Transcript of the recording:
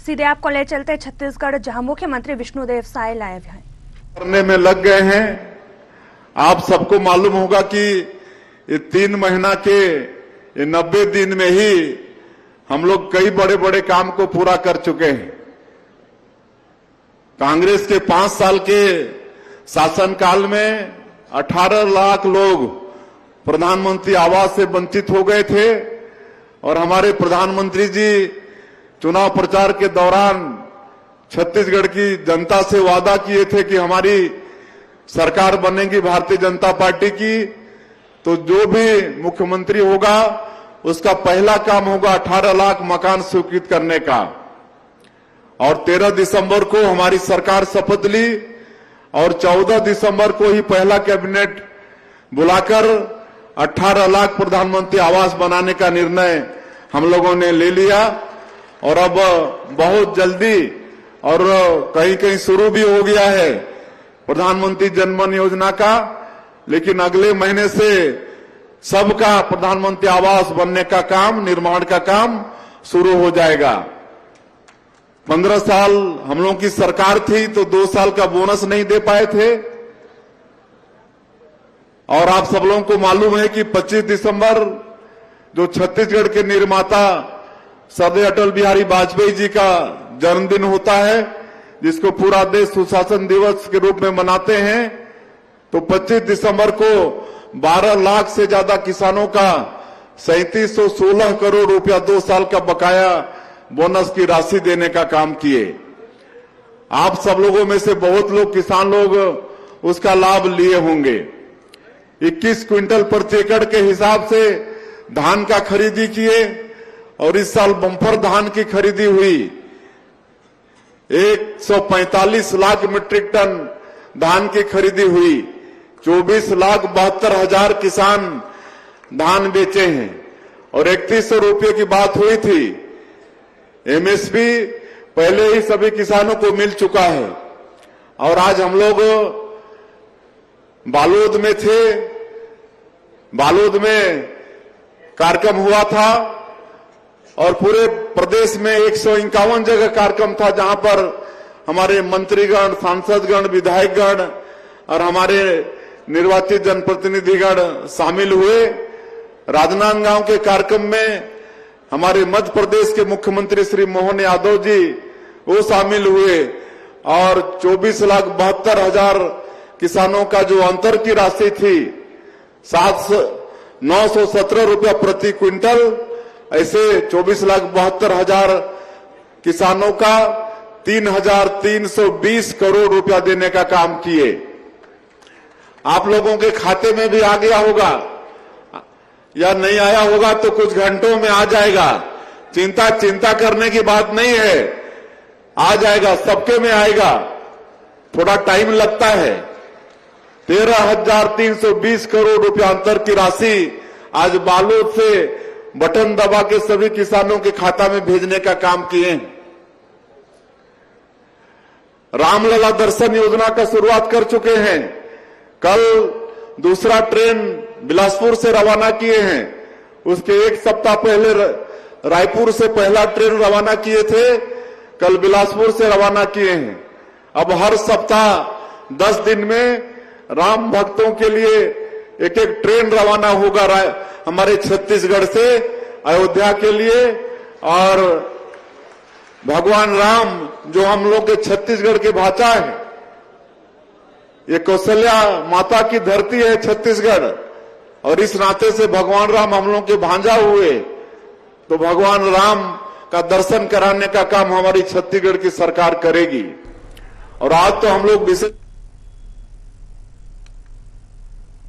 सीधे आपको ले चलते छत्तीसगढ़, जहां मुख्यमंत्री विष्णुदेव साय लाइव हैं। करने में लग गए हैं। आप सबको मालूम होगा कि ये 3 महीना के ये 90 दिन में ही हम लोग कई बड़े बड़े काम को पूरा कर चुके हैं। कांग्रेस के 5 साल के शासनकाल में 18 लाख लोग प्रधानमंत्री आवास से वंचित हो गए थे और हमारे प्रधानमंत्री जी चुनाव प्रचार के दौरान छत्तीसगढ़ की जनता से वादा किए थे कि हमारी सरकार बनेगी भारतीय जनता पार्टी की, तो जो भी मुख्यमंत्री होगा उसका पहला काम होगा 18 लाख मकान स्वीकृत करने का। और 13 दिसंबर को हमारी सरकार शपथ ली और 14 दिसंबर को ही पहला कैबिनेट बुलाकर 18 लाख प्रधानमंत्री आवास बनाने का निर्णय हम लोगों ने ले लिया। और अब बहुत जल्दी और कहीं कहीं शुरू भी हो गया है प्रधानमंत्री जनधन योजना का, लेकिन अगले महीने से सबका प्रधानमंत्री आवास बनने का काम, निर्माण का काम शुरू हो जाएगा। 15 साल हम लोगों की सरकार थी तो 2 साल का बोनस नहीं दे पाए थे। और आप सब लोगों को मालूम है कि 25 दिसंबर जो छत्तीसगढ़ के निर्माता सरदार अटल बिहारी वाजपेयी जी का जन्मदिन होता है, जिसको पूरा देश सुशासन दिवस के रूप में मनाते हैं, तो 25 दिसंबर को 12 लाख से ज्यादा किसानों का 3716 करोड़ रुपया 2 साल का बकाया बोनस की राशि देने का काम किए। आप सब लोगों में से बहुत लोग किसान लोग उसका लाभ लिए होंगे। 21 क्विंटल प्रति एकड़ के हिसाब से धान का खरीदी किए और इस साल बम्पर धान की खरीदी हुई। 145 लाख मीट्रिक टन धान की खरीदी हुई। 24,72,000 किसान धान बेचे हैं और 3100 रुपये की बात हुई थी। एमएसपी पहले ही सभी किसानों को मिल चुका है। और आज हम लोग बालोद में थे, बालोद में कार्यक्रम हुआ था और पूरे प्रदेश में 151 जगह कार्यक्रम था, जहां पर हमारे मंत्रीगण, सांसदगण, विधायकगण और हमारे निर्वाचित जनप्रतिनिधिगण शामिल हुए। राजनांदगांव के कार्यक्रम में हमारे मध्य प्रदेश के मुख्यमंत्री श्री मोहन यादव जी वो शामिल हुए और 24,72,000 किसानों का जो अंतर की राशि थी 917 रुपया प्रति क्विंटल, ऐसे 24,72,000 किसानों का 3,320 करोड़ रुपया देने का काम किए। आप लोगों के खाते में भी आ गया होगा या नहीं आया होगा तो कुछ घंटों में आ जाएगा। चिंता करने की बात नहीं है, आ जाएगा, सबके में आएगा, थोड़ा टाइम लगता है। 13,320 करोड़ रुपया अंतर की राशि आज बालोद से बटन दबा के सभी किसानों के खाता में भेजने का काम किए हैं। रामलला दर्शन योजना का शुरुआत कर चुके हैं। कल दूसरा ट्रेन बिलासपुर से रवाना किए हैं। उसके 1 सप्ताह पहले रायपुर से पहला ट्रेन रवाना किए थे, कल बिलासपुर से रवाना किए हैं। अब हर सप्ताह 10 दिन में राम भक्तों के लिए एक ट्रेन रवाना होगा हमारे छत्तीसगढ़ से अयोध्या के लिए। और भगवान राम जो हम लोग के छत्तीसगढ़ के भाषा है, ये कौशल्या माता की धरती है छत्तीसगढ़, और इस नाते से भगवान राम हम लोग के भांजा हुए, तो भगवान राम का दर्शन कराने का काम हमारी छत्तीसगढ़ की सरकार करेगी। और आज तो हम लोग विशेष